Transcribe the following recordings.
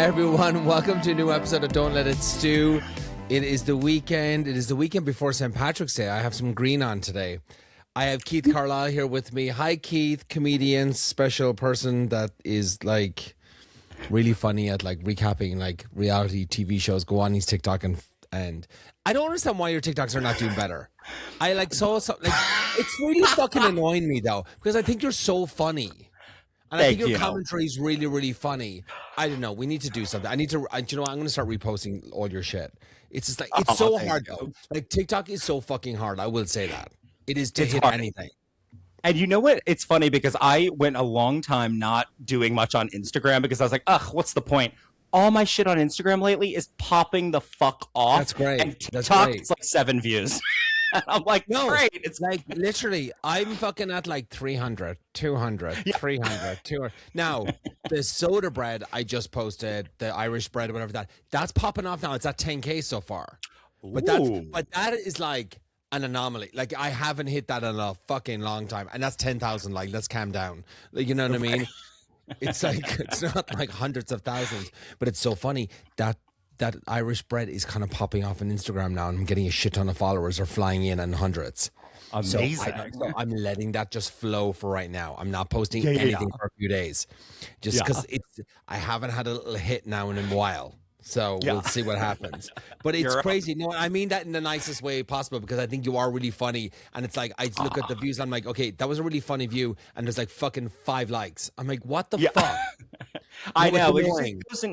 Hi everyone, welcome to a new episode of Don't Let It Stew. It is the weekend. It is the weekend before St. Patrick's Day. I have some green on today. I have Keith Carlisle here with me. Hi Keith, comedian, special person that is like really funny at like recapping like reality TV shows. Go on his TikTok and I don't understand why your TikToks are not doing better. I like saw something like it's really fucking annoying me though because I think you're so funny. And I think your commentary is really, really funny. I don't know. We need to do something. You know what? I'm going to start reposting all your shit. It's just like, it's so hard though. Like TikTok is so fucking hard. I will say that. It is to hit anything. And you know what? It's funny because I went a long time not doing much on Instagram because I was like, ugh, what's the point? All my shit on Instagram lately is popping the fuck off. That's great. And TikTok, it's like 7 views. And I'm like, no, great. It's like literally, I'm fucking at like 300, 200, 300, 200. Now, the soda bread I just posted, the Irish bread or whatever that's popping off now. It's at 10K so far. But that is like an anomaly. Like I haven't hit that in a fucking long time. And that's 10,000. Like, let's calm down. Like, you know what I mean? It's like, it's not like hundreds of thousands, but it's so funny that Irish bread is kind of popping off on Instagram now, and I'm getting a shit ton of followers are flying in hundreds. Amazing. So I'm letting that just flow for right now. I'm not posting anything for a few days, just because I haven't had a little hit now in a while. So we'll see what happens. But it's crazy. No, I mean that in the nicest way possible because I think you are really funny. And it's like, I look at the views. I'm like, okay, that was a really funny view. And there's like fucking 5 likes. I'm like, what the fuck? I know.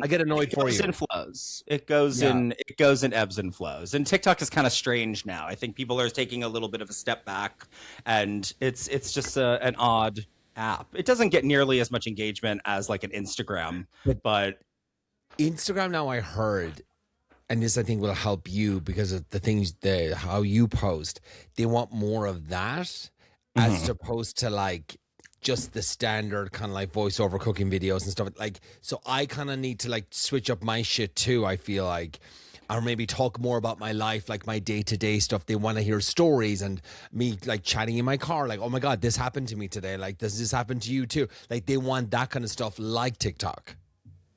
I get annoyed for you. It goes in flows. It goes in ebbs and flows. And TikTok is kind of strange now. I think people are taking a little bit of a step back, and it's just an odd app. It doesn't get nearly as much engagement as like an Instagram, but Instagram now I heard, and this I think will help you because of the things how you post. They want more of that as opposed to like just the standard kind of like voiceover cooking videos and stuff like. So I kind of need to like switch up my shit too. I feel like, or maybe talk more about my life, like my day-to-day stuff. They want to hear stories and me like chatting in my car, like, oh my god, this happened to me today. Like, does this happen to you too? Like, they want that kind of stuff, like TikTok.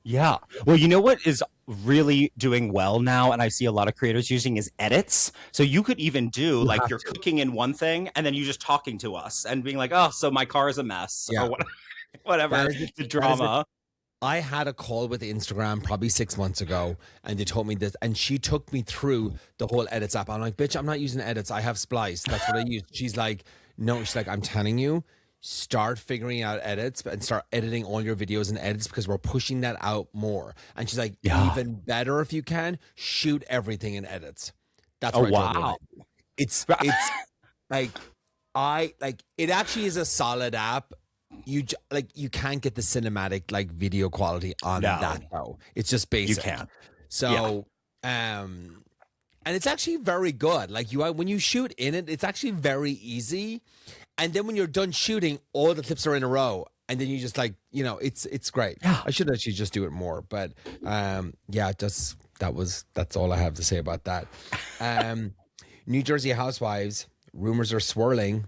Yeah. Well, you know what is really doing well now, and I see a lot of creators using, is edits. So you could even do like you're cooking in one thing and then you just talking to us and being like, oh, so my car is a mess or whatever. The drama. I had a call with Instagram probably 6 months ago, and they told me this, and she took me through the whole edits app. I'm like, bitch, I'm not using edits. I have Splice. That's what I use. She's like, no. She's like, I'm telling you, start figuring out edits and start editing all your videos in edits because we're pushing that out more. And she's like, even better if you can, shoot everything in edits. That's what I told her. It's like, it actually is a solid app. You can't get the cinematic like video quality on that though. It's just basic. You can't. So and it's actually very good. Like when you shoot in it, it's actually very easy. And then when you're done shooting, all the clips are in a row, and then you just like, you know, it's great. I should actually just do it more, but that's all I have to say about that. New Jersey Housewives, rumors are swirling.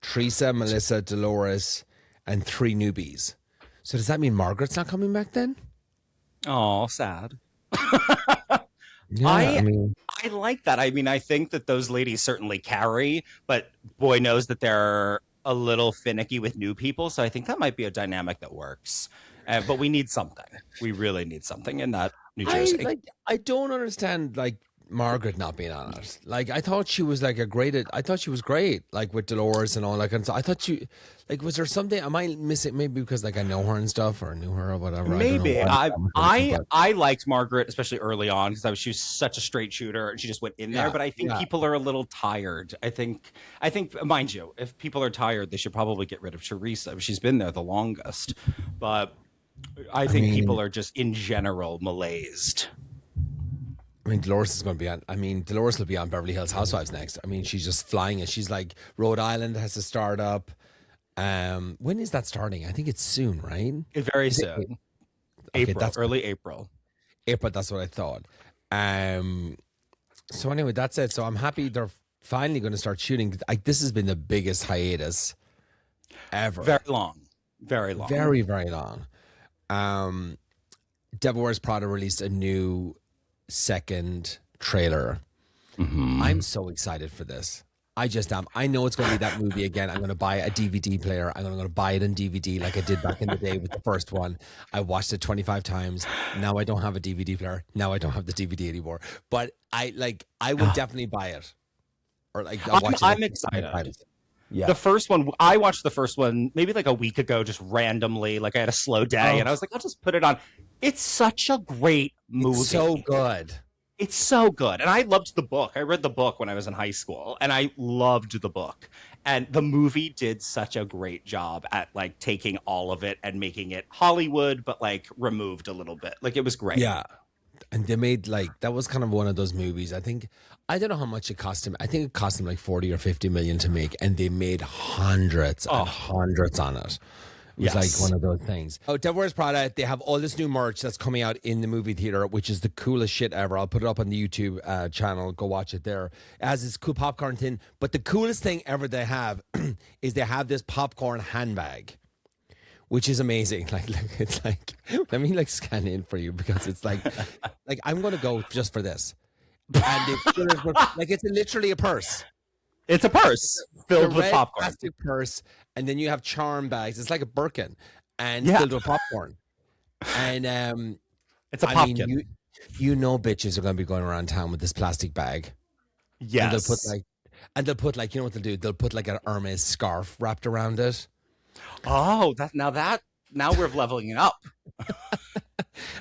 Teresa, Melissa, Dolores, and 3 newbies. So does that mean Margaret's not coming back then? Oh, sad. Yeah, I like that. I mean, I think that those ladies certainly carry, but boy knows that they're a little finicky with new people. So I think that might be a dynamic that works. But we need something. We really need something in that New Jersey. I don't understand like Margaret not being on it. Like I thought she was like I thought she was great, like with Dolores and all that kind of stuff. I thought she, like, was there something I might miss it? Maybe because like I know her and stuff, or knew her or whatever. Maybe I liked Margaret, especially early on, because she was such a straight shooter and she just went in there. But I think people are a little tired. I think, mind you, if people are tired, they should probably get rid of Teresa. She's been there the longest. But I think people are just in general malaised. I mean, Dolores is going to be on. I mean, Dolores will be on Beverly Hills Housewives next. I mean, she's just flying it. She's like, Rhode Island has to start up. When is that starting? I think it's soon, right? Very soon. April, that's early April. April, that's what I thought. So anyway, that's it. So I'm happy they're finally going to start shooting. This has been the biggest hiatus ever. Very long. Very long. Very, very long. Devil Wears Prada released a new second trailer. I'm so excited for this. I just am. I know it's going to be that movie again. I'm going to buy a DVD player. I'm going to buy it in DVD like I did back in the day with the first one. I watched it 25 times. Now I don't have a DVD player. Now I don't have the DVD anymore. But I would definitely buy it. Or like I'll watch it. I'm excited. Yeah. The first one, I watched the first one maybe like a week ago, just randomly. Like I had a slow day and I was like, I'll just put it on. It's such a great movie. It's so good. It's so good. And I loved the book. I read the book when I was in high school and I loved the book. And the movie did such a great job at like taking all of it and making it Hollywood, but like removed a little bit. Like it was great. Yeah. And they made like, that was kind of one of those movies. I don't know how much it cost him. I think it cost them like 40 or 50 million to make. And they made hundreds and hundreds on it. It was like one of those things. Oh, Devil Wears Prada, they have all this new merch that's coming out in the movie theater, which is the coolest shit ever. I'll put it up on the YouTube channel. Go watch it there. It has this cool popcorn tin. But the coolest thing ever they have is they have this popcorn handbag, which is amazing. Like it's like, let me like scan in for you because it's like I'm going to go just for this. And it's literally a purse. It's a purse filled with popcorn. Plastic purse, and then you have charm bags. It's like a Birkin, and filled with popcorn. And it's a popkin. Mean, you know, bitches are going to be going around town with this plastic bag. Yes, and they'll put like you know what they'll do? They'll put like an Hermes scarf wrapped around it. Oh, now we're leveling it up.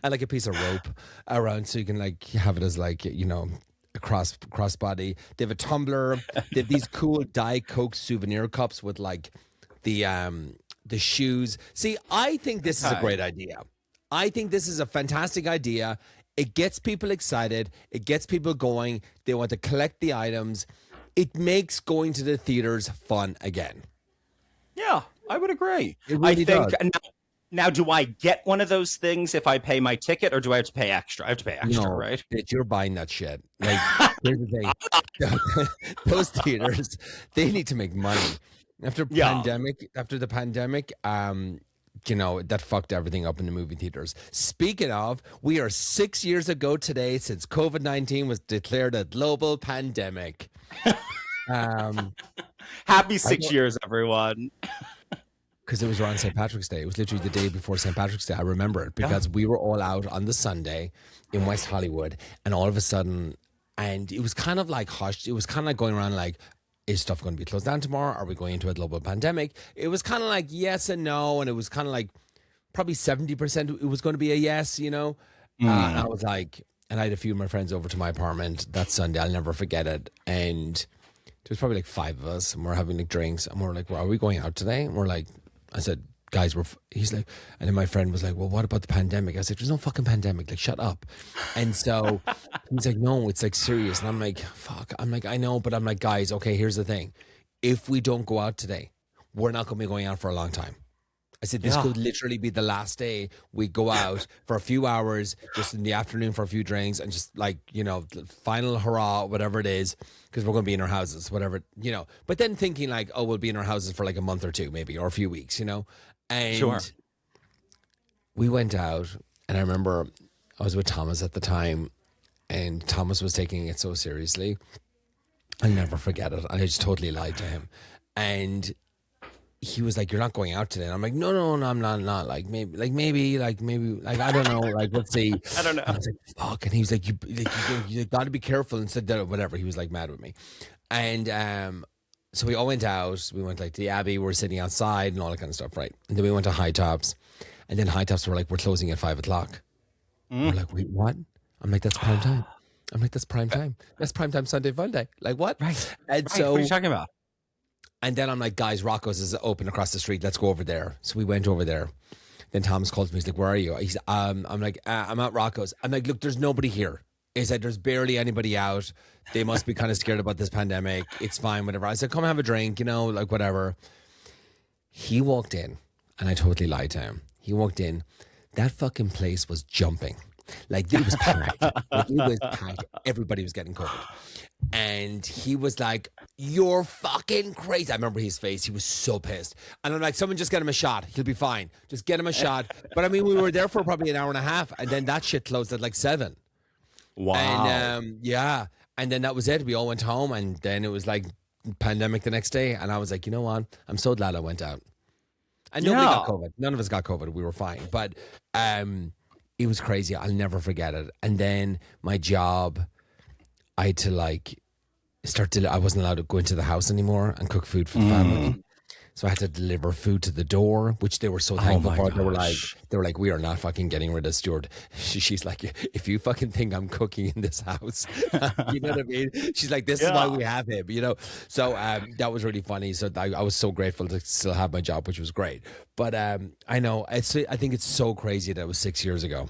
And like a piece of rope around, so you can like have it as like you know. Cross body. They have a tumbler. They have these cool Diet Coke souvenir cups with like the shoes. See, I think this is a great idea. I think this is a fantastic idea. It gets people excited. It gets people going. They want to collect the items. It makes going to the theaters fun again. Yeah, I would agree. It really does. Now, do I get one of those things if I pay my ticket, or do I have to pay extra? I have to pay extra, right? You're buying that shit. Like, here's the thing. Those theaters, they need to make money. After the pandemic, you know, that fucked everything up in the movie theaters. Speaking of, we are 6 years ago today since COVID-19 was declared a global pandemic. Happy 6 years, everyone. Because it was around St. Patrick's Day. It was literally the day before St. Patrick's Day. I remember it because we were all out on the Sunday in West Hollywood, and all of a sudden, and it was kind of like hushed. It was kind of like going around like, is stuff going to be closed down tomorrow? Are we going into a global pandemic? It was kind of like yes and no, and it was kind of like probably 70% it was going to be a yes, you know? And I was like, and I had a few of my friends over to my apartment that Sunday. I'll never forget it. And there was probably like 5 of us, and we're having like drinks, and we're like, well, are we going out today? And we're like, I said, guys, he's like, and then my friend was like, well, what about the pandemic? I said, there's no fucking pandemic. Like, shut up. And so he's like, no, it's like serious. And I'm like, fuck. I'm like, I know, but I'm like, guys, okay, here's the thing. If we don't go out today, we're not going to be going out for a long time. I said, this could literally be the last day we go out for a few hours, just in the afternoon for a few drinks and just like, you know, final hurrah, whatever it is, because we're going to be in our houses, whatever, you know. But then thinking like, oh, we'll be in our houses for like a month or two maybe, or a few weeks, you know. And we went out, and I remember I was with Thomas at the time, and Thomas was taking it so seriously. I'll never forget it. I just totally lied to him. And he was like, you're not going out today. And I'm like, no, I'm not. Like, maybe, I don't know. Like, let's see. I don't know. I was like, fuck. And he was like, you got to be careful, and said that, whatever. He was like mad with me. And so we all went out. We went like to the Abbey. We were sitting outside and all that kind of stuff, right? And then we went to High Tops. And then High Tops were like, we're closing at 5 o'clock. We're like, wait, what? I'm like, that's prime time. I'm like, that's prime time. That's prime time Sunday, Monday. Like, what? Right. And so, what are you talking about? And then I'm like, guys, Rocco's is open across the street. Let's go over there. So we went over there. Then Thomas called me. He's like, where are you? He's, I'm like, I'm at Rocco's. I'm like, look, there's nobody here. He said, there's barely anybody out. They must be kind of scared about this pandemic. It's fine, whatever. I said, come have a drink, you know, like whatever. He walked in, and I totally lied to him. He walked in. That fucking place was jumping. Like it was packed. Like, it was packed. Everybody was getting COVID. And he was like, "You're fucking crazy." I remember his face. He was so pissed. And I'm like, "Someone just get him a shot. He'll be fine. Just get him a shot." But I mean, we were there for probably an hour and a half. And then that shit closed at like 7. Wow. And yeah. And then that was it. We all went home. And then it was like pandemic the next day. And I was like, you know what? I'm so glad I went out. And nobody got COVID. None of us got COVID. We were fine. But it was crazy. I'll never forget it. And then my job, I had to like I wasn't allowed to go into the house anymore and cook food for the family. So I had to deliver food to the door, which they were so thankful for. They were like, "We are not fucking getting rid of Stuart." She's like, "If you fucking think I'm cooking in this house," you know what I mean? She's like, "This is why we have him," you know? So that was really funny. So I was so grateful to still have my job, which was great. But I know, I think it's so crazy that it was 6 years ago.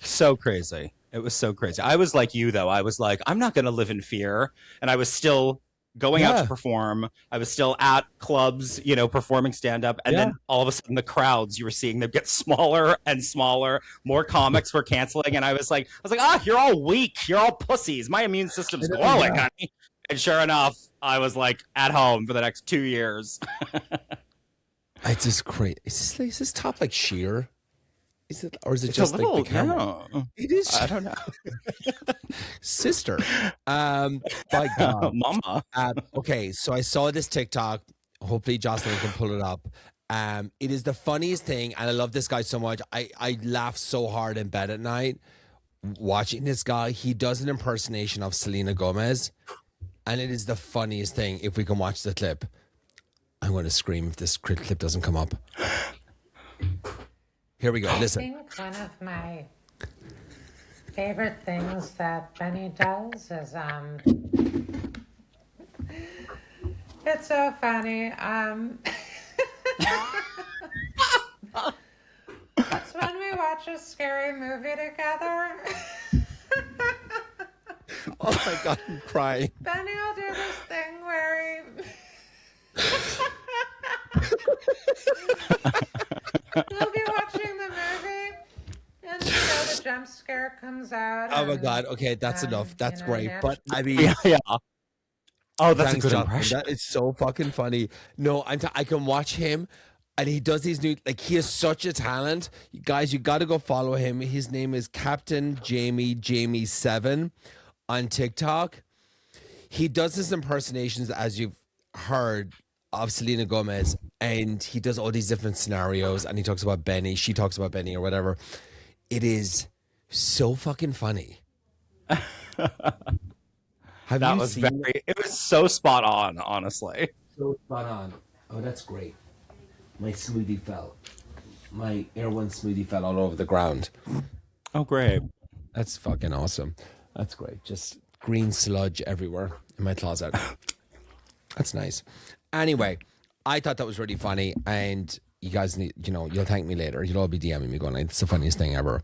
So crazy. It was so crazy. I was like you, though. I was like, I'm not going to live in fear. And I was still going out to perform. I was still at clubs, you know, performing stand-up. And then all of a sudden the crowds, you were seeing them get smaller and smaller. More comics were canceling. And I was like, you're all weak. You're all pussies. My immune system's glowing, honey. And sure enough, I was like at home for the next 2 years. It's just crazy. Is this top like sheer? Is it, or is it just like the camera? Yeah. It is. I don't know. Sister. By God. Mama. Okay, so I saw this TikTok. Hopefully Jocelyn can pull it up. It is the funniest thing, and I love this guy so much. I laugh so hard in bed at night watching this guy. He does an impersonation of Selena Gomez, and it is the funniest thing. If we can watch the clip, I'm going to scream if this clip doesn't come up. Here we go. Listen. I think one of my favorite things that Benny does is it's so funny. It's when we watch a scary movie together. Oh my God, I'm crying. Benny will do this thing where he'll be watching the movie, and the jump scare comes out. Oh my God. Okay, that's enough. That's great. But I mean, Oh, that's a good impression. That is so fucking funny. No, I can watch him, and he does these new, like, he is such a talent. You guys, you got to go follow him. His name is Captain Jamie7 on TikTok. He does his impersonations, as you've heard, of Selena Gomez, and he does all these different scenarios, and he talks about Benny, she talks about Benny or whatever. It is so fucking funny. It was so spot on, honestly. So spot on. Oh, that's great. My smoothie fell. My Air One smoothie fell all over the ground. Oh, great. That's fucking awesome. That's great. Just green sludge everywhere in my closet. That's nice. Anyway, I thought that was really funny, and you guys need, you know, you'll thank me later. You'll all be DMing me going, it's the funniest thing ever.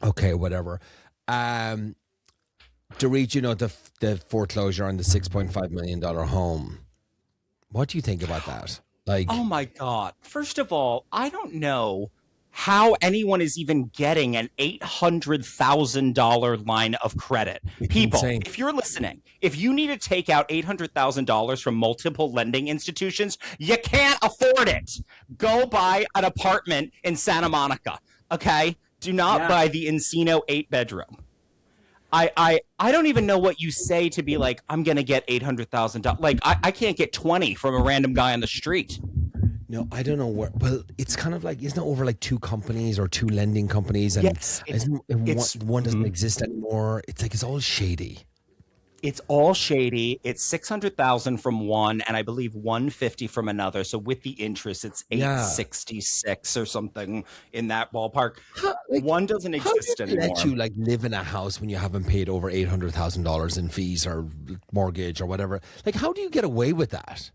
Okay, whatever. Dorit, you know, the foreclosure on the $6.5 million home. What do you think about that? Like, oh my God. First of all, I don't know how anyone is even getting an $800,000 line of credit. People, insane. If you're listening, if you need to take out $800,000 from multiple lending institutions, you can't afford it. Go buy an apartment in Santa Monica, okay? Do not buy the Encino 8-bedroom. I don't even know what you say to be like, I'm going to get $800,000. Like, I can't get 20 from a random guy on the street. No, I don't know where. Well, it's kind of like, isn't it over like 2 companies or 2 lending companies? And yes, one doesn't exist anymore. It's like, it's all shady. It's all shady. It's $600,000 from one, and I believe $150 from another. So with the interest, it's $866 or something in that ballpark. One doesn't exist anymore. Let you like live in a house when you haven't paid over $800,000 in fees or mortgage or whatever? Like, how do you get away with that?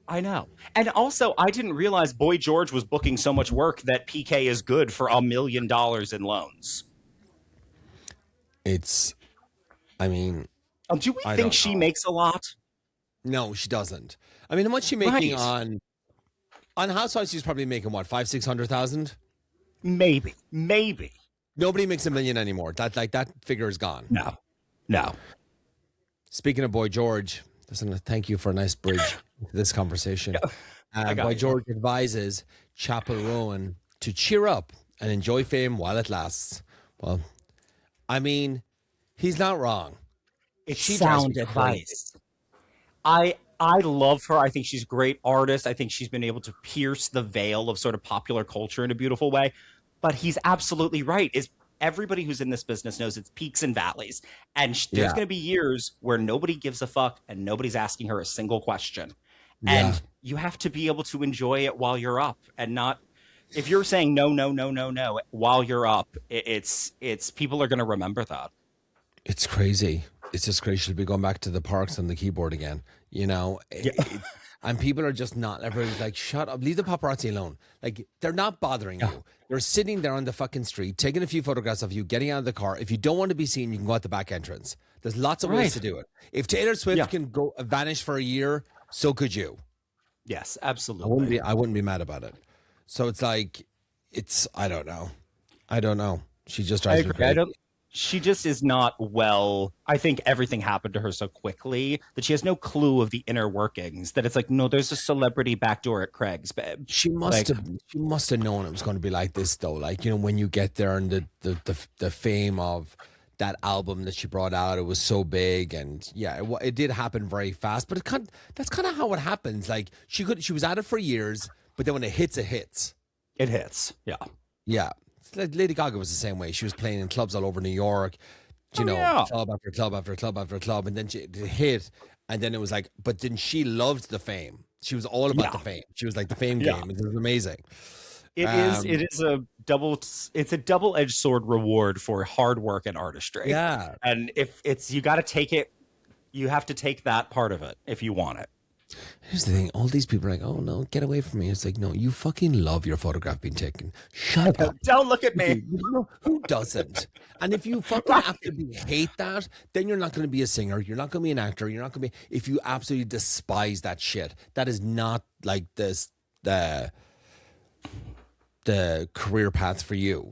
I know. And also, I didn't realize Boy George was booking so much work that PK is good for $1 million in loans. I mean... do we think she makes a lot? No, she doesn't. I mean, how much is she making on Housewives? She's probably making what, 500,000-600,000? Maybe. Nobody makes $1 million anymore. That figure is gone. No. Speaking of Boy George, listen, thank you for a nice bridge to this conversation. Boy George advises Chappell Roan to cheer up and enjoy fame while it lasts. Well, I mean, he's not wrong. It's sound advice. I love her. I think she's a great artist. I think she's been able to pierce the veil of sort of popular culture in a beautiful way. But he's absolutely right. Everybody who's in this business knows it's peaks and valleys. And there's going to be years where nobody gives a fuck and nobody's asking her a single question. Yeah. And you have to be able to enjoy it while you're up and not, if you're saying no while you're up, it's people are going to remember that. It's crazy. It's just crazy. Should be going back to the parks on the keyboard again, you know? And people are just not, everybody's like, shut up, leave the paparazzi alone. Like, they're not bothering you. They're sitting there on the fucking street, taking a few photographs of you, getting out of the car. If you don't want to be seen, you can go out the back entrance. There's lots of ways to do it. If Taylor Swift can go vanish for a year, so could you. Yes, absolutely. I wouldn't be mad about it. So it's like, I don't know. She just drives me crazy. She just is not well. I think everything happened to her so quickly that she has no clue of the inner workings. That it's like, no, there's a celebrity backdoor at Craig's, babe. She must have known it was going to be like this, though. Like, you know, when you get there and the fame of that album that she brought out, it was so big, and it did happen very fast. But that's kind of how it happens. Like she was at it for years, but then when it hits, it hits. It hits. Yeah. Yeah. Lady Gaga was the same way. She was playing in clubs all over New York, club after club after club after club, and then it hit, and then it was like, but then she loved the fame. She was all about the fame. She was like the fame game. It was amazing. It's a double-edged sword reward for hard work and artistry. Yeah. And if you got to take it, you have to take that part of it if you want it. Here's the thing. All these people are like, oh, no, get away from me. It's like, no, you fucking love your photograph being taken. Shut up. Don't look at me. Who doesn't? And if you fucking absolutely hate that, then you're not going to be a singer. You're not going to be an actor. You're not going to be, if you absolutely despise that shit, that is not like this, the career path for you.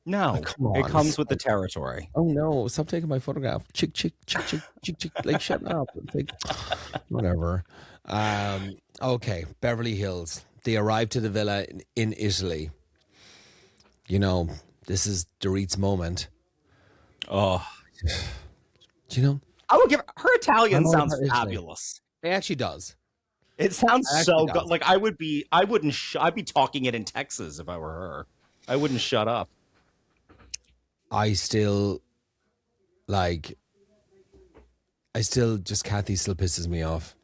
No, it comes with the territory. Oh no! Stop taking my photograph. Chick. Like, shut up. Like, whatever. Okay, Beverly Hills. They arrived to the villa in Italy. You know, this is Dorit's moment. Oh, do you know? I would give her Italian sounds fabulous. It actually does. It sounds so good. Like I'd be talking it in Texas if I were her. I wouldn't shut up. Kathy still pisses me off.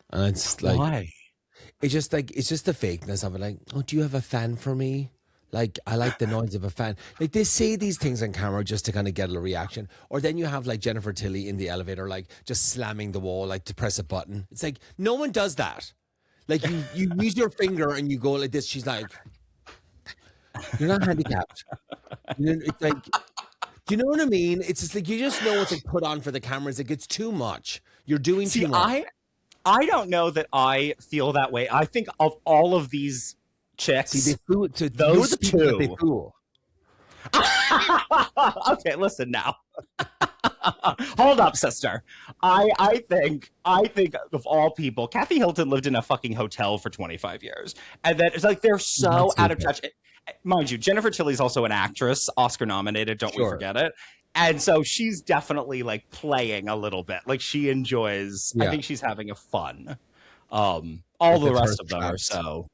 And it's like, why? It's just the fakeness of it. Like, oh, do you have a fan for me? Like, I like the noise of a fan. Like, they say these things on camera just to kind of get a reaction. Or then you have like Jennifer Tilly in the elevator, like just slamming the wall, like to press a button. It's like, no one does that. Like you use your finger and you go like this. She's like, you're not handicapped. It's like, do you know what I mean? It's just like, you just know it's like put on for the cameras. Like, it's too much. You're doing too much. I don't know that I feel that way. I think of all of these chicks, they fool, to those the two. That they fool. Okay, listen now. Hold up, sister. I think of all people, Kathy Hilton lived in a fucking hotel for 25 years. And then it's like they're so out of touch. Mind you, Jennifer Tilly's also an actress, Oscar nominated, don't we forget it. And so she's definitely like playing a little bit. Like she enjoys, I think she's having a fun. All the rest of them are so.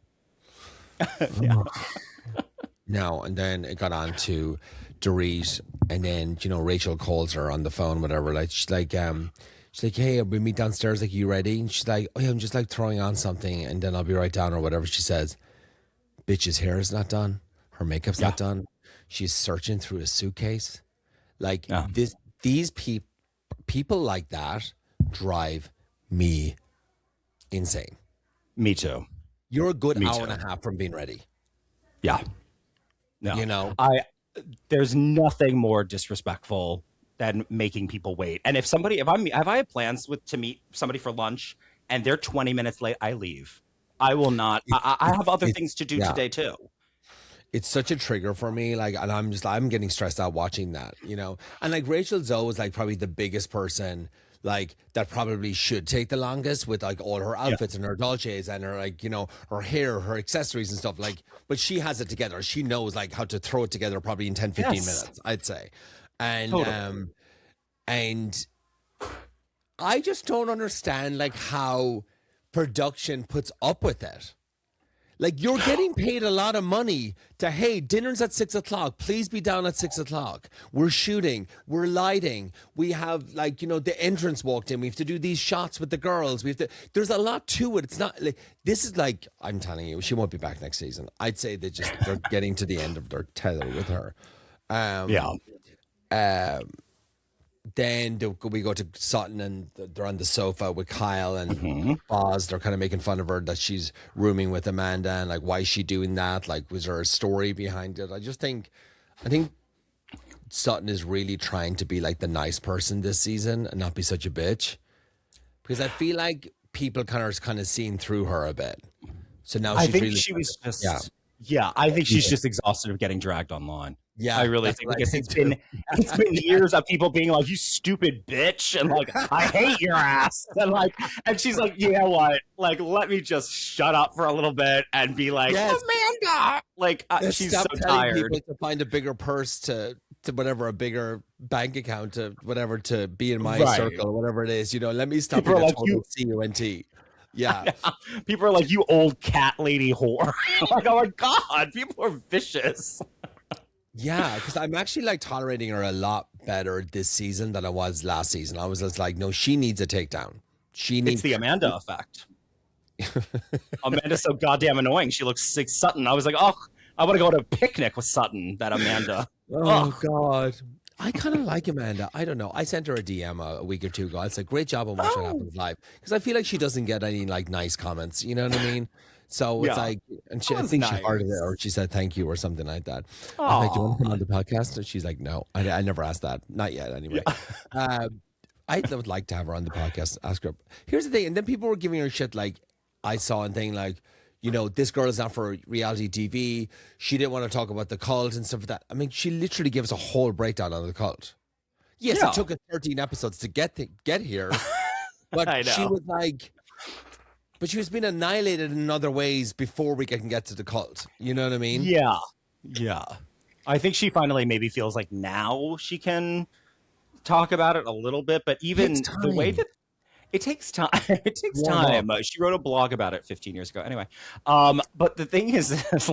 Yeah. No, and then it got on to Dorit, and then, you know, Rachel calls her on the phone, whatever. Like she's like, hey, we meet downstairs. Like, are you ready? And she's like, oh yeah, I'm just like throwing on something, and then I'll be right down, or whatever she says. Bitch's hair is not done. Her makeup's not done. She's searching through a suitcase. Like these people like that drive me insane. Me too. You're a good hour and a half from being ready. Yeah. No. You know, there's nothing more disrespectful than making people wait. And if I have plans to meet somebody for lunch and they're 20 minutes late, I leave. I will not. I have other things to do today too. it's such a trigger for me. Like, and I'm getting stressed out watching that, you know. And like Rachel Zoe is like probably the biggest person, like that probably should take the longest with like all her outfits and her dolces and her like, you know, her hair, her accessories and stuff. Like, but she has it together. She knows like how to throw it together probably in 10, 15 minutes, I'd say. And and I just don't understand like how production puts up with it. Like, you're getting paid a lot of money to, hey, dinner's at 6 o'clock. Please be down at 6 o'clock. We're shooting. We're lighting. We have, like, you know, the entrance walked in. We have to do these shots with the girls. We have to, there's a lot to it. It's not like, this is like, I'm telling you, she won't be back next season. I'd say they're getting to the end of their tether with her. Then we go to Sutton and they're on the sofa with Kyle and Boz. They're kind of making fun of her that she's rooming with Amanda and like, why is she doing that? Like, was there a story behind it? I think Sutton is really trying to be like the nice person this season and not be such a bitch, because I feel like people kind of seeing through her a bit. So now I think she's just exhausted of getting dragged online. Yeah, I really think because it's been years of people being like, you stupid bitch, and like, I hate your ass, and she's like, you know what, like, let me just shut up for a little bit and be like, Amanda, like, she's so tired. People to find a bigger purse to whatever, a bigger bank account to whatever, to be in my circle or whatever it is, you know. Let me stop being a total CUNT. Yeah. People are like, you old cat lady whore. Like, oh my god, people are vicious. Yeah, because I'm actually like tolerating her a lot better this season than I was last season. I was just like, no, she needs a takedown. It's the Amanda effect. Amanda's so goddamn annoying. She looks like Sutton. I was like, oh, I want to go to a picnic with Sutton, that Amanda. God. I kind of like Amanda. I don't know. I sent her a DM a week or two ago. I said, great job on Watch What Happens Live. Because I feel like she doesn't get any like nice comments. You know what I mean? So it's like, and I think she hearted it, or she said thank you or something like that. I'm like, do you want to come on the podcast? And she's like, no, I never asked that. Not yet, anyway. I would like to have her on the podcast. Ask her. Here's the thing. And then people were giving her shit like, I saw a thing like, you know, this girl is not for reality TV. She didn't want to talk about the cult and stuff like that. I mean, she literally gave us a whole breakdown on the cult. Yes, it took us 13 episodes to get here. But she was like... But she was being annihilated in other ways before we can get to the cult. You know what I mean? Yeah. Yeah. I think she finally maybe feels like now she can talk about it a little bit, but even the way that it takes time. It takes time. She wrote a blog about it 15 years ago. Anyway. But the thing is, that's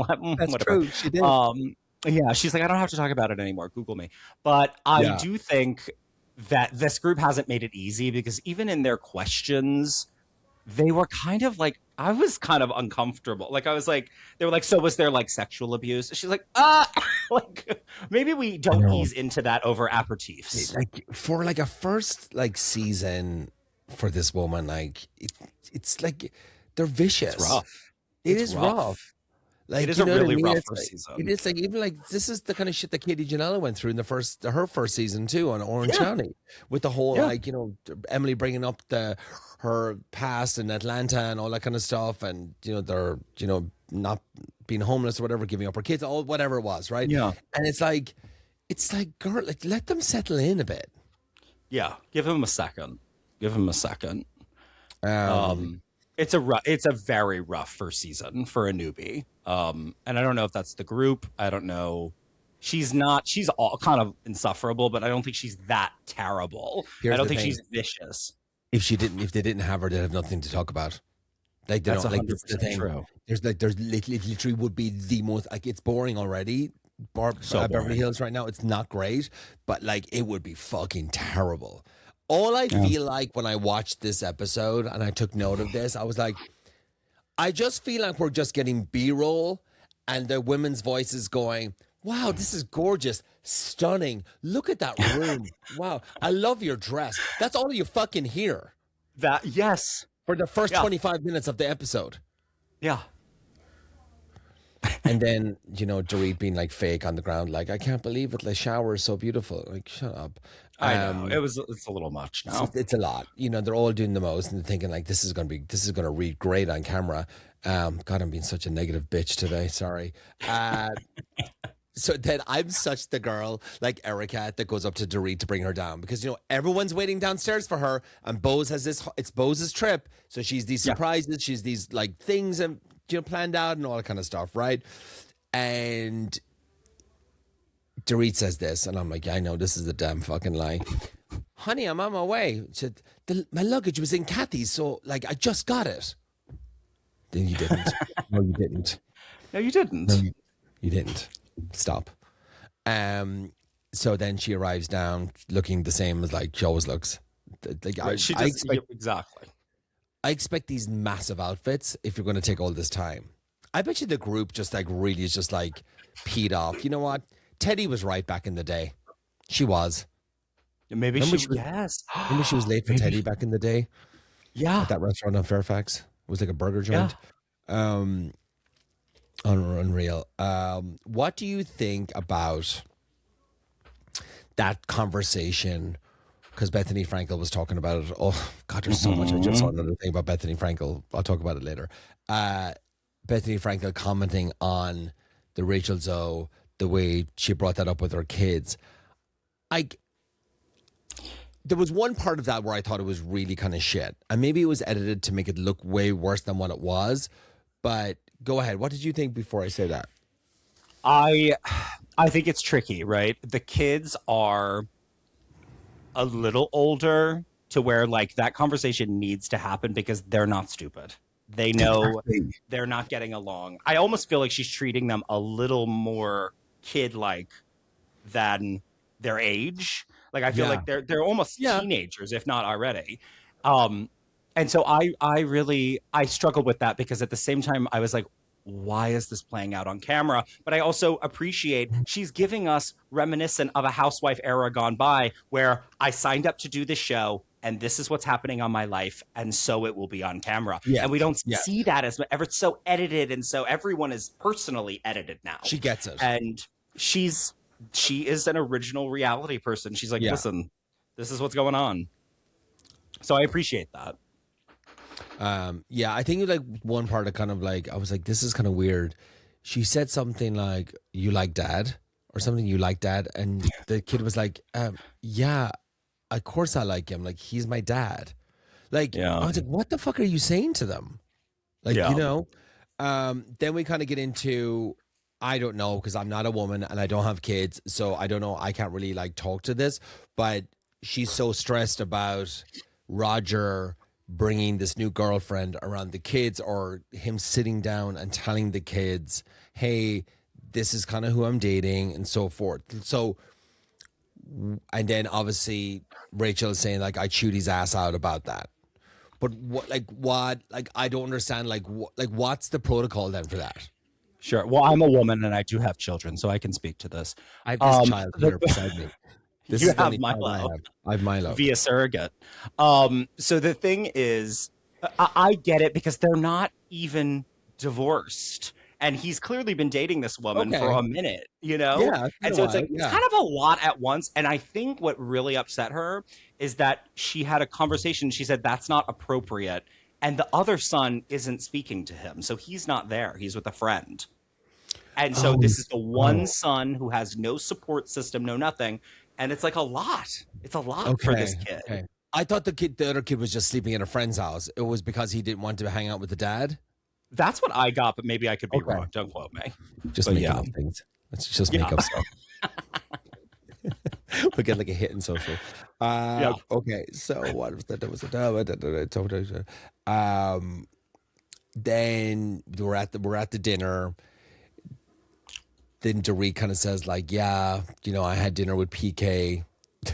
true. She did. Yeah, she's like, I don't have to talk about it anymore. Google me. But I do think that this group hasn't made it easy, because even in their questions, they were kind of like, I was kind of uncomfortable. Like, I was like, they were like, so was there like sexual abuse? She's like, like, maybe we don't ease into that over aperitifs. Like, for like a first like season for this woman, like it's like they're vicious. It's rough. It is rough. Like, it is a really rough first season. It is like, even like, this is the kind of shit that Katie Janela went through in her first season too on Orange County, with the whole like, you know, Emily bringing up her past in Atlanta and all that kind of stuff, and you know, they're, you know, not being homeless or whatever, giving up her kids, all whatever it was, right? Yeah. And it's like, girl, like, let them settle in a bit. Yeah, give him a second. It's a very rough first season for a newbie. And I don't know if that's the group. I don't know. She's all kind of insufferable, but I don't think she's that terrible. I don't think she's vicious. If they didn't have her, they'd have nothing to talk about. Like, they that's don't, 100% like, the thing. True. There's literally would be the most, like, it's boring already. Beverly Hills right now, it's not great, but like, it would be fucking terrible. All I feel like when I watched this episode and I took note of this, I was like, I just feel like we're just getting B-roll and the women's voices going, wow, this is gorgeous, stunning. Look at that room. Wow, I love your dress. That's all you fucking hear. Yes. For the first 25 minutes of the episode. Yeah. And then, Dorit being like fake on the ground, like, I can't believe it. The shower is so beautiful. Like, shut up. I know it's a little much now. It's a lot. They're all doing the most and thinking like this is going to read great on camera. God, I'm being such a negative bitch today. Sorry. So then I'm such the girl like Erica that goes up to Dorit to bring her down because everyone's waiting downstairs for her and Bose has it's Bose's trip, so she's these surprises, she's these like things and planned out and all that kind of stuff, right? And Dorit says this, and I'm like, yeah, I know this is a damn fucking lie. Honey, I'm on my way. She said, my luggage was in Kathy's, so like I just got it. Then you didn't. No, you didn't. No, you didn't. No, you didn't. Stop. So then she arrives down looking the same as like she always looks. Like exactly. I expect these massive outfits if you're going to take all this time. I bet you the group just like really is just like peed off. You know what? Teddy was right back in the day. She was. Maybe yes. Maybe she was late for Teddy back in the day. Yeah. At that restaurant on Fairfax. It was like a burger joint. Yeah. Unreal. What do you think about that conversation? Because Bethany Frankel was talking about it. Oh, God, there's so much. I just saw another thing about Bethany Frankel. I'll talk about it later. Bethany Frankel commenting on the Rachel Zoe, the way she brought that up with her kids. There was one part of that where I thought it was really kind of shit. And maybe it was edited to make it look way worse than what it was. But go ahead. What did you think before I say that? I think it's tricky, right? The kids are a little older to where like that conversation needs to happen because they're not stupid. They know they're not getting along. I almost feel like she's treating them a little more kid-like than their age. Like I feel like they're almost teenagers, if not already. And so I struggled with that because at the same time I was like, why is this playing out on camera? But I also appreciate she's giving us reminiscent of a housewife era gone by where I signed up to do this show and this is what's happening on my life. And so it will be on camera. Yeah. And we don't see that as ever. It's so edited. And so everyone is personally edited now. She gets it. And she is an original reality person. She's like, listen, this is what's going on. So I appreciate that. I think like one part of kind of like, I was like, this is kind of weird. She said something like, you like dad or something, you like dad. And the kid was like, yeah, of course I like him. Like, he's my dad. Like, I was like, what the fuck are you saying to them? Like, then we kind of get into, I don't know, because I'm not a woman and I don't have kids. So I don't know. I can't really like talk to this, but she's so stressed about Roger bringing this new girlfriend around the kids or him sitting down and telling the kids, hey, this is kind of who I'm dating and so forth. So, and then obviously Rachel is saying like, I chewed his ass out about that. But what, I don't understand, what's the protocol then for that? Sure. Well, I'm a woman and I do have children, so I can speak to this. I have this child here beside me. This you is have Milo. I have Milo. Via surrogate. So the thing is, I get it because they're not even divorced. And he's clearly been dating this woman for a minute, Yeah. And so it's like, it's kind of a lot at once. And I think what really upset her is that she had a conversation. She said, that's not appropriate. And the other son isn't speaking to him. So he's not there. He's with a friend. And so this is the one son who has no support system, no nothing. And it's like a lot. It's a lot for this kid. Okay. I thought the other kid was just sleeping at a friend's house. It was because he didn't want to hang out with the dad. That's what I got, but maybe I could be wrong. Don't quote me. Just making up things. Let's just make up stuff. We'll get like a hit in social. Okay, so what was that? Then we're at the dinner. Then Dorit kind of says like, I had dinner with PK.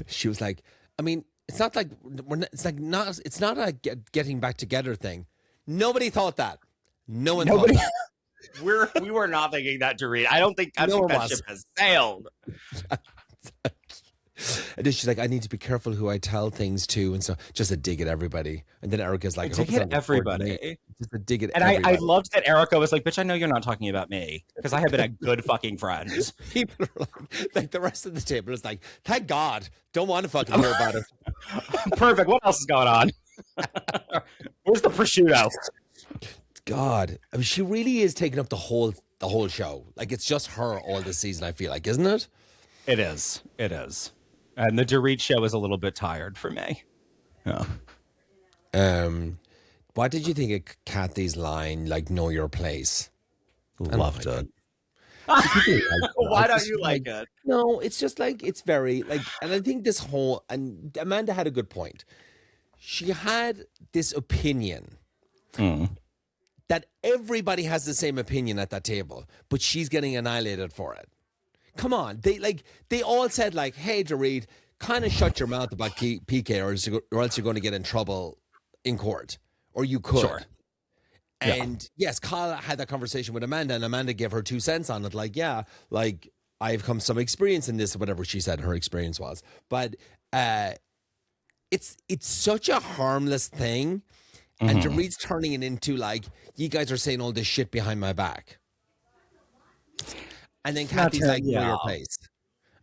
She was like, I mean, it's not like it's not a getting back together thing. Nobody thought that. No one thought that. We were not thinking that, Dorit. I think that ship has sailed. And then she's like, I need to be careful who I tell things to, and so just a dig at everybody. And then Erica's like, dig at everybody. Just a dig at And I everybody. loved that Erica was like, bitch, I know you're not talking about me because I have been a good fucking friend. People are like the rest of the table is like, thank God, don't want to fucking hear about it. Perfect. What else is going on? Where's the prosciutto? God, I mean, she really is taking up the whole show. Like it's just her all this season. I feel like, isn't it? It is. It is. And the Dorit show is a little bit tired for me. Yeah. What did you think of Kathy's line, like, know your place? Loved it. Why don't you like it? No, it's just like, it's very, like, and I think this whole, and Amanda had a good point. She had this opinion that everybody has the same opinion at that table, but she's getting annihilated for it. Come on. They all said, like, hey, Dorit, kind of shut your mouth about PK or else you're going to get in trouble in court. Or you could. Sure. And yes, Kyle had that conversation with Amanda, and Amanda gave her 2 cents on it. Like, yeah, like I've come some experience in this, or whatever she said her experience was. But it's such a harmless thing. And Dorit's turning it into like, you guys are saying all this shit behind my back. And then Kathy's like, know your place.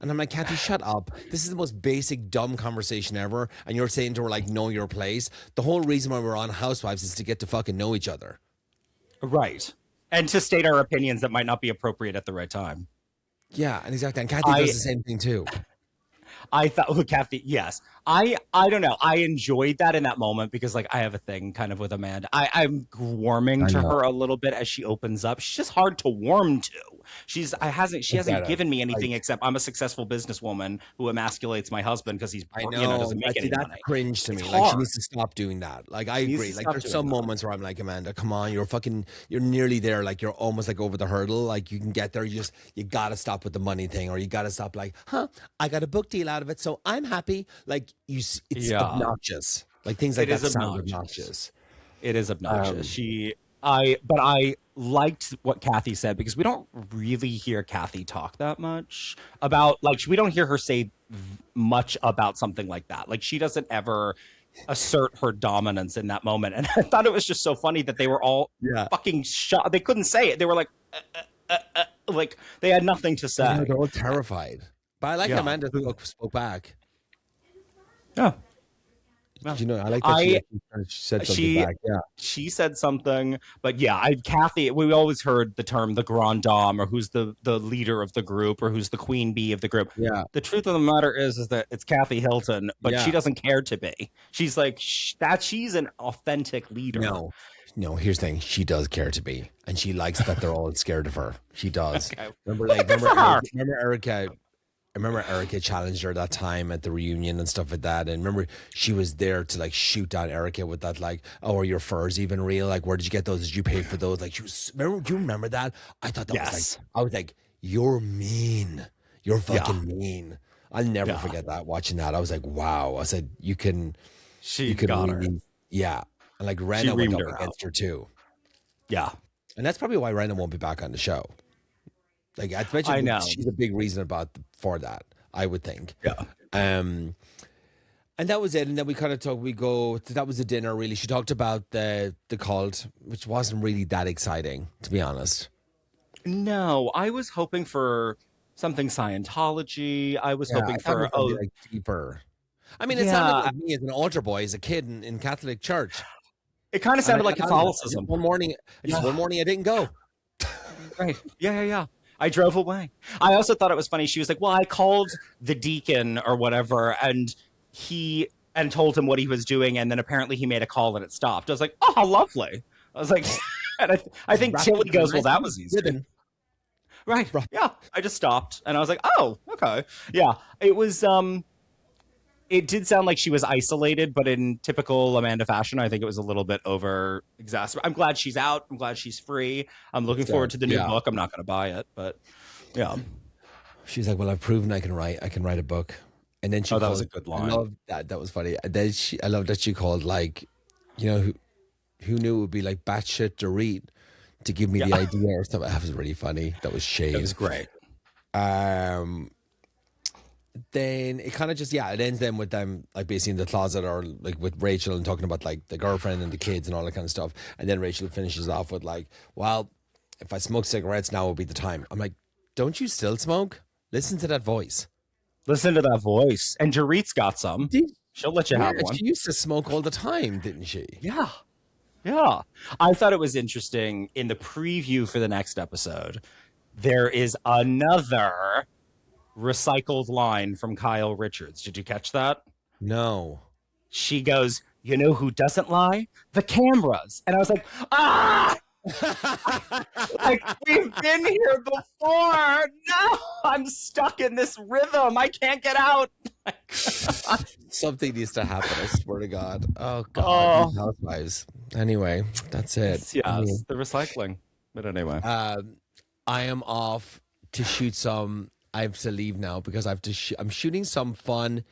And I'm like, Kathy, shut up. This is the most basic, dumb conversation ever. And you're saying to her, like, know your place. The whole reason why we're on Housewives is to get to fucking know each other. Right. And to state our opinions that might not be appropriate at the right time. Yeah, and exactly. And Kathy does the same thing too. I thought, well, Kathy, yes. I don't know. I enjoyed that in that moment because, like, I have a thing kind of with Amanda. I'm warming to her a little bit as she opens up. She's just hard to warm to. She hasn't given me anything except I'm a successful businesswoman who emasculates my husband because he's, doesn't make any money. That's cringe to me. It's like, hard. she needs to stop doing that. Like, I agree. Like, there's some moments where I'm like, Amanda, come on, you're nearly there. Like, you're almost like over the hurdle. Like, you can get there. You got to stop with the money thing, or you got to stop like, I got a book deal out of it, so I'm happy. Like, it's obnoxious. Like, things like that sound obnoxious. It is obnoxious. But I liked what Kathy said because we don't really hear Kathy talk that much about, like, we don't hear her say much about something like that. Like, she doesn't ever assert her dominance in that moment. And I thought it was just so funny that they were all fucking shut. They couldn't say it. They were like, like they had nothing to say. Yeah, they're all terrified. But I like Amanda spoke back. Yeah. I like that she said something back. Yeah, she said something, but Kathy. We always heard the term the grand dame, or who's the leader of the group, or who's the queen bee of the group. Yeah. The truth of the matter is that it's Kathy Hilton, but she doesn't care to be. She's like she's an authentic leader. No. Here's the thing: she does care to be, and she likes that they're all scared of her. She does. Okay. Remember Erica challenged her that time at the reunion and stuff like that. And remember, she was there to like shoot down Erica with that, like, oh, are your furs even real? Like, where did you get those? Did you pay for those? Like, do you remember that? I thought that was like, I was like, you're mean. You're fucking mean. I'll never forget that, watching that. I was like, wow. I said, you can got her. Yeah. And like, Rena went up against her too. Yeah. And that's probably why Rena won't be back on the show. Like, I know she's a big reason for that, I would think. Yeah. And that was it. And then we kind of that was the dinner, really. She talked about the cult, which wasn't really that exciting, to be honest. No, I was hoping for something Scientology. I was hoping for like deeper. I mean, it sounded like me as an altar boy, as a kid in Catholic church. It kind of sounded like Catholicism. One morning I didn't go. Right. Yeah. I drove away. I also thought it was funny. She was like, well, I called the deacon or whatever, and told him what he was doing, and then apparently he made a call and it stopped. I was like, oh, how lovely. I was like, and I think Tilly goes, well, that was easy. Right. Yeah. I just stopped, and I was like, oh, okay. Yeah. It was, it did sound like she was isolated, but in typical Amanda fashion, I think it was a little bit over exasperated. I'm glad she's out. I'm glad she's free. I'm looking forward to the new book. I'm not going to buy it, but yeah. She's like, well, I've proven I can write a book. And then that was a good line. I love that. That was funny. And then I love that she called, like, who knew it would be like batshit Dorit to give me the idea or something. That was really funny. That was shade. It was great. then it kind of just, it ends then with them like basically in the closet or like with Rachel and talking about like the girlfriend and the kids and all that kind of stuff. And then Rachel finishes off with like, well, if I smoke cigarettes, now would be the time. I'm like, don't you still smoke? Listen to that voice. Listen to that voice. And Dorit's got some. She'll let you have one. She used to smoke all the time, didn't she? Yeah. Yeah. I thought it was interesting in the preview for the next episode. There is another recycled line from Kyle Richards. Did you catch that? No. She goes, you know who doesn't lie? The cameras. And I was like, ah! Like, we've been here before. No, I'm stuck in this rhythm. I can't get out. Something needs to happen. I swear to God. Oh God. Oh. Housewives. Anyway, that's it. Yes, the recycling. But anyway, I am off to shoot some. I have to leave now because I have to. I'm shooting some fun.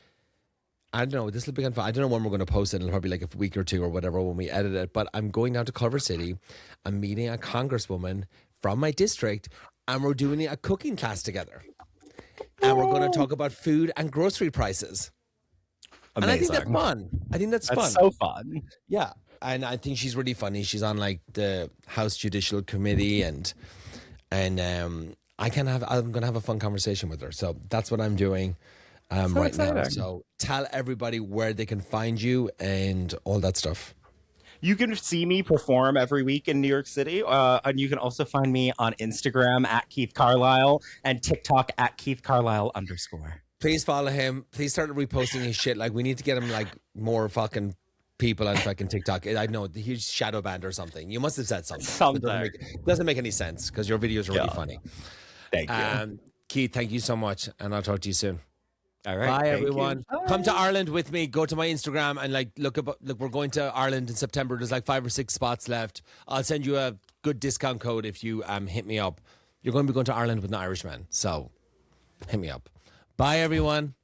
I don't know. This will be fun. I don't know when we're going to post it. It'll probably like a week or two or whatever when we edit it. But I'm going down to Culver City. I'm meeting a congresswoman from my district, and we're doing a cooking class together. And we're going to talk about food and grocery prices. amazing. And I think that's fun. I think that's fun. That's so fun. Yeah. And I think she's really funny. She's on like the House Judicial Committee and I'm gonna have a fun conversation with her. So that's what I'm doing right now. So tell everybody where they can find you and all that stuff. You can see me perform every week in New York City. And you can also find me on Instagram at Keith Carlisle and TikTok at Keith Carlisle _. Please follow him. Please start reposting his shit. Like we need to get him like more fucking people on fucking TikTok. I know he's shadow banned or something. You must have said something. It doesn't make any sense because your videos are really funny. Thank you. Keith, thank you so much. And I'll talk to you soon. All right. Bye, everyone. Come to Ireland with me. Go to my Instagram and like look, we're going to Ireland in September. There's like 5 or 6 spots left. I'll send you a good discount code if you hit me up. You're going to be going to Ireland with an Irishman. So hit me up. Bye, everyone.